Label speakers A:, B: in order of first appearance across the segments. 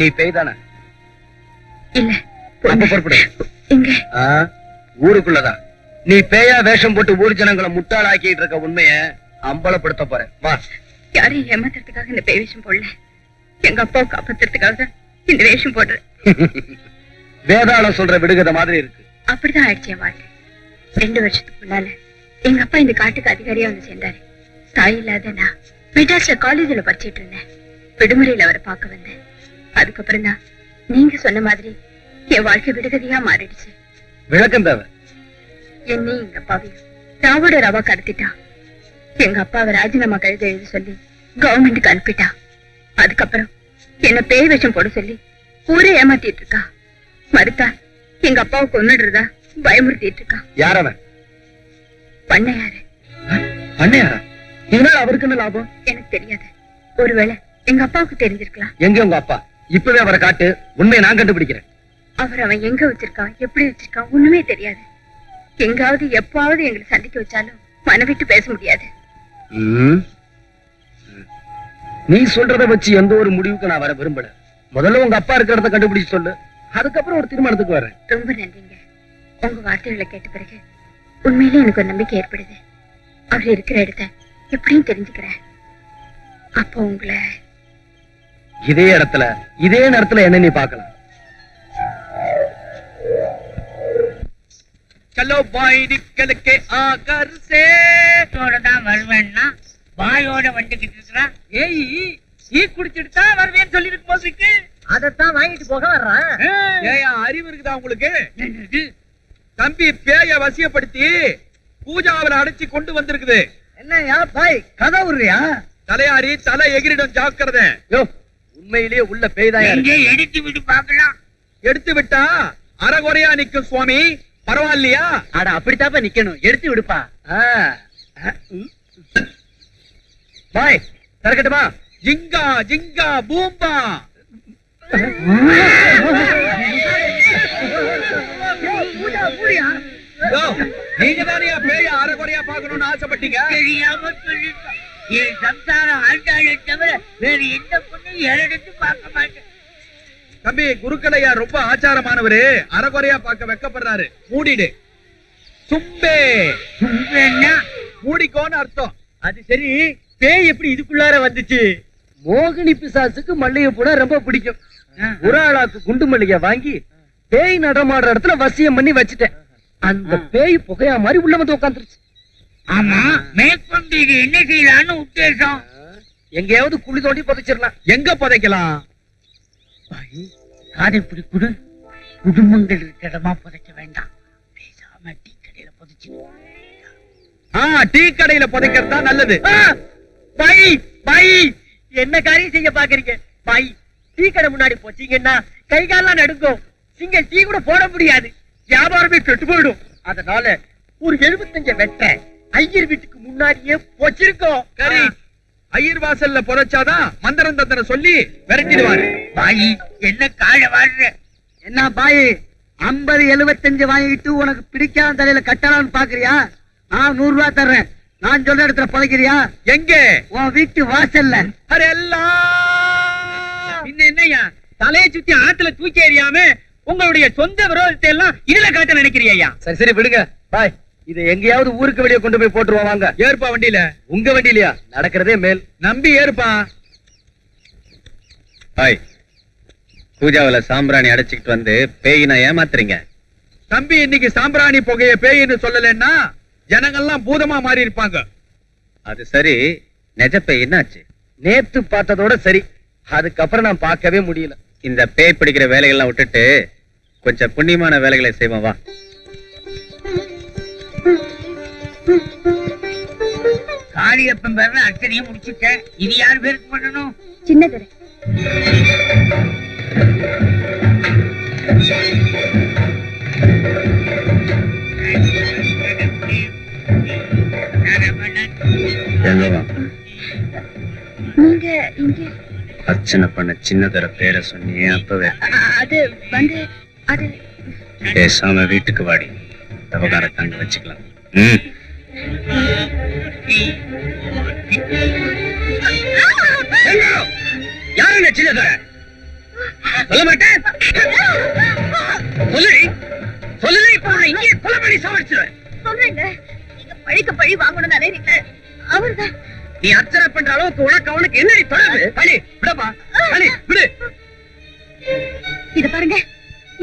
A: நீ பேய் தானே?
B: இல்ல.
A: அப்ப புறப்படு.
B: எங்க?
A: ஊருக்குள்ளதான். நீ பேயா வேஷம் போட்டு ஊர் ஜனங்களை முட்டாளாக்கிட்டு இருக்க உண்மைய அம்பலப்படுத்த போறேன். வா.
B: யாரையும் ஏமாத்துறதுக்காக இந்த பேய் வேஷம் போடல. எங்க அப்பாவை காப்பாத்துறதுக்காக தான் இந்த வேஷம் போடுறேன்.
A: வேதாளம் சொல்ற விடுகதை மாதிரி இருக்கு.
B: அப்படிதான் ஆயிடுச்சு என் வாழ்க்கை. 2 வருஷத்துக்கு முன்னால எங்க அப்பா இந்த காட்டுக்கு அதிகாரியா வந்து சேர்ந்தாரு. தாய் இல்லாத நான் மெட்ராஸ்ல காலேஜ்ல படிச்சிட்டு இருந்தேன். விடுமுறையில அவரை பார்க்க வந்தேன். அதுக்கப்புறம் தான் நீங்க சொன்ன மாதிரி என் வாழ்க்கை விடுகதையா மாறிடுச்சு.
A: விளக்கம் தேவை.
B: என்னையும் எங்க அப்பாவையும் ராவோட ரவா கடத்திட்டான். எங்க அப்பாவை ராஜினாமா கழுத எழுத சொல்லி கவர்மெண்ட்டுக்கு அனுப்பிட்டான். அதுக்கப்புறம் என்ன பேய் வேஷம் போட சொல்லி ஊரே ஏமாத்திட்டு இருக்கா. மறுத்தா எங்க அப்பாவை கொன்னுடுறதா பயமுறுத்திட்டு இருக்கான்.
A: யார் அவன்?
B: பண்ணையாரு.
A: பண்ணையாரா? இதனால அவருக்கு என்ன லாபம்?
B: எனக்கு தெரியாது. ஒருவேளை எங்க அப்பாவுக்கு தெரிஞ்சிருக்கலாம்.
A: எங்க உங்க அப்பா? இப்பவே அவரை காட்டு, உண்மையை நான் கண்டுபிடிக்கிறேன்.
B: அவன் எங்க வச்சிருக்கான், எப்படி வச்சிருக்கான் ஒண்ணுமே தெரியாது. எங்காவது எப்பாவது எங்களை சந்திக்க வச்சாலும் மனவிட்டு பேச முடியாது.
A: நீ சொல்றத வச்சு எந்த ஒரு முடிவுக்கு நான் வர விரும்பல. முதல்ல உங்க அப்பா இருக்கிற இடத்த கண்டுபிடிச்சு சொல்லு, அதுக்கப்புறம் ஒரு தீர்மானத்துக்கு வரேன்.
B: ரொம்ப நன்றிங்க. உங்க வார்த்தைகளை கேட்ட பிறகு உண்மையிலே எனக்கு ஒரு நம்பிக்கை ஏற்படுது. அவர் இருக்கிற இடத்த எப்படியும் தெரிஞ்சுக்கிறேன். அப்போ உங்களை
A: இதே இடத்துல இதே நேரத்துல என்ன நீ பார்க்கலாம். चलो भाई निकल के आकर से
C: தான் வருவேன்னா வாயோட வந்துகிட்டு இருக்கிறான்.
A: ஏய் டீ குடிச்சிட்டு வருவேன்னு சொல்லி இருக்கு போதுக்கு.
C: அதத்தான் வாங்கிட்டு போக வர்றான்.
A: ஏய் அறிவு இருக்குதா உங்களுக்கு? தம்பி பேய வசியப்படுத்தி பூஜாவில அடைச்சி கொண்டு வந்திருக்குது.
C: என்னையா பாய் கதை விடுறியா?
A: தலையாரி தலை எகிரிடம் ஜாக்கிரதை. யோ உண்மையிலேயே உள்ள பேய் தான்.
C: எடுத்து விட்டு பார்க்கலாம்.
A: எடுத்து விட்டா அறகுறையா நிக்கும் சுவாமி. பரவாயில்லையா?
C: அட அப்படித்தாப்ப நிக்கணும். எடுத்து விடுப்பா.
A: பாய் திறக்கட்டுமா? ஜிங்கா ஜிங்கா பூம்பா. நீங்க தானே பேய அறகுறையா பாக்கணும்னு ஆசைப்பட்டீங்க.
C: தெரியாம சொல்லிட்டோம். என் சம்சாரம் ஆண்டாளை தவிர வேறு எந்த பொண்ணையும் எடுத்து பார்க்க மாட்டேன்.
A: தம்பி குருக்களையா ரொம்ப ஆச்சாரமானவரு. அறகுறையா பார்க்க வெக்கப்படுறாரு. மூடிடு. சும்பே.
C: சும்பேன்னா
A: மூடிக்கோன்னு அர்த்தம்.
C: அது சரி, பேய் எப்படி இதுக்குள்ளார வந்துச்சு?
A: மோகினி பிசாசுக்கு மல்லிகை பூனா ரொம்ப பிடிக்கும். ஒரு ஆளாக்கு குண்டு மல்லிகை வாங்கி பேய் நடமாடுற இடத்துல வசியம் பண்ணி வச்சுட்டேன். அந்த பேய் புகையா மாதிரி உள்ள வந்து உட்காந்துருச்சு.
C: ஆமா, மேற்கொண்டு இது என்ன செய்யலான்னு உத்தேசம்?
A: எங்கேயாவது குழி தோண்டி புதைச்சிடலாம். எங்க புதைக்கலாம்?
C: காதை பிடிக்குடு. குடும்பங்கள் இருக்கிற இடமா புதைக்க வேண்டாம். பேசாம டீ கடையில புதைச்சு.
A: டீ கடையில புதைக்கிறதா நல்லது.
C: பாய் பாய், என்ன காரியம் செய்ய பாக்குறீங்க? பாய், டீ கடை முன்னாடி போச்சீங்கன்னா கை காலெல்லாம் நடுங்கும். நீங்க டீ கூட போட முடியாது. வியாபாரமே கெட்டு போயிடும். அதனால ஒரு 75 வெட்ட ஐயர் வீட்டுக்கு முன்னாடியே போச்சிருக்கோம்.
A: சரி, ஐயர் வாசல்ல புதைச்சாதான் மந்திரம் தந்திரம் சொல்லி விரட்டிடுவாரு.
C: பாய், என்ன கால வாழ்ற?
D: என்ன பாய் 50 75 வாங்கிட்டு உனக்கு பிடிக்காத தலையில கட்டலாம்னு பாக்குறியா? நான் 100 ரூபாய் தர்றேன். நான் சொல்ற இடத்துல புதைக்கிறியா?
A: எங்க?
D: உன் வீட்டு வாசல்ல.
A: அரே எல்லாம்
C: இன்னும் என்னையா தலையை சுத்தி ஆத்துல தூக்கி எறியாம உங்களுடைய சொந்த விரோதத்தை எல்லாம் இதுல காட்ட நினைக்கிறியா?
A: சரி சரி விடுங்க பாய். இது எங்கேயாவது ஊருக்கு வெளியே கொண்டு போய் போட்டுருவோம். வாங்க ஏற்பா வண்டியில. உங்க வண்டியிலயா? நடக்கிறதே மேல். நம்பி ஏற்பா.
E: பாய், பூஜாவில சாம்பிராணி அடைச்சிக்கிட்டு வந்து பேயினா ஏமாத்துறீங்க.
A: தம்பி இன்னைக்கு சாம்பிராணி புகைய பேயின்னு சொல்லலன்னா ஜனங்கள்லாம் பூதமா மாறி இருப்பாங்க.
E: அது சரி, நெஜ பேய் என்னாச்சு?
A: நேத்து பார்த்ததோட சரி, அதுக்கப்புறம் நான் பார்க்கவே முடியல.
E: இந்த பேய் பிடிக்கிற வேலைகள்லாம் விட்டுட்டு கொஞ்சம் புண்ணியமான வேலைகளை செய்வோம் வா.
C: காளியப்பன் பேர்ல அர்ச்சனையும் முடிச்சுட்டேன். இது யார் பேருக்கு பண்ணணும்?
B: சின்னதுரை. நீங்க இங்க
E: அர்ச்சனை பண்ண சின்னதர பேரை சொன்னியே அப்பவே.
B: அது வந்து அது
E: பேசாம வீட்டுக்கு வாடி, விவகாரத்தை அங்க வச்சுக்கலாம்.
A: யாருங்க சின்னதர?
E: சொல்ல மாட்டேன். சொல்லு சொல்லு. இப்ப உன்னை இங்கே கொலை பண்ணி சாவடிச்சிருவேன்.
B: சொல்றேங்க, நீங்க பழிக்கு பழி வாங்கணும்னு நினைக்கிறீங்க. அவர்தான்
E: நீ அர்ச்சனை பண்ற அளவுக்கு உனக்கு அவனுக்கு என்ன தொடர்பு? களி விடப்பா, களி விடு.
B: இத பாருங்க,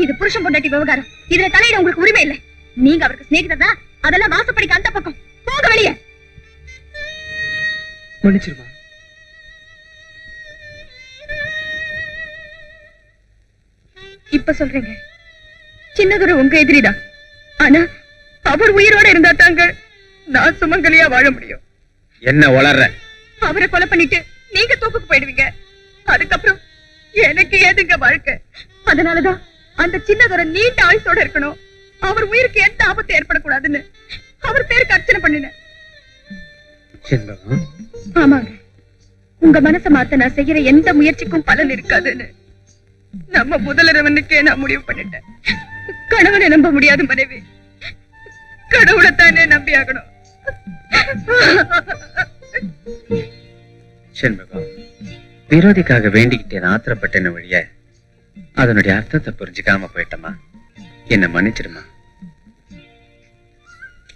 B: இது புருஷன் பொண்டாட்டி விவகாரம். இதுல தலையிட உங்களுக்கு உரிமை இல்லை. நீங்க அவருக்கு சிநேகிதர் தான், அதெல்லாம் வாசப்படிக்கு அந்த பக்கம். போக வெளியே.
A: மன்னிச்சிருமா.
B: இப்ப சொல்றேங்க, சின்னதுரை உங்க எதிரிதான். ஆனா அவர் உயிரோட இருந்தா தாங்க நான் சுமங்கலியா வாழ முடியும்.
E: என்ன வளர்ற?
B: அவரை கொலை பண்ணிட்டு நீங்க தூக்குக்கு போயிடுவீங்க. அதுக்கப்புறம் எனக்கு ஏதுங்க வாழ்க்கை? அதனாலதான் அந்த சின்னதுரை நீண்ட ஆயுசோட இருக்கணும், அவர் உயிருக்கு எந்த ஆபத்து ஏற்படக்கூடாதுன்னு அவர் பேருக்கு அர்ச்சனை பண்ணினேன்.
E: செண்பகம்,
B: ஆமாங்க, உங்க மனசை மாத்த நான் செய்யற எந்த முயற்சிக்கும் பலன் இருக்காதுன்னு நம்ம முதலிரவனுக்கே நான் முடிவு பண்ணிட்டேன். கணவனை நம்ப முடியாத மனைவி கடவுளைத்தானே நம்பி ஆகணும்.
E: செண்பகம், விரோதிக்காக வேண்டிக்கிட்டே ஆத்திரப்பட்டேன்னு வழிய அதனுடைய அர்த்தத்தை புரிஞ்சுக்காம போயிட்டமா. என்ன மன்னிச்சிருமா.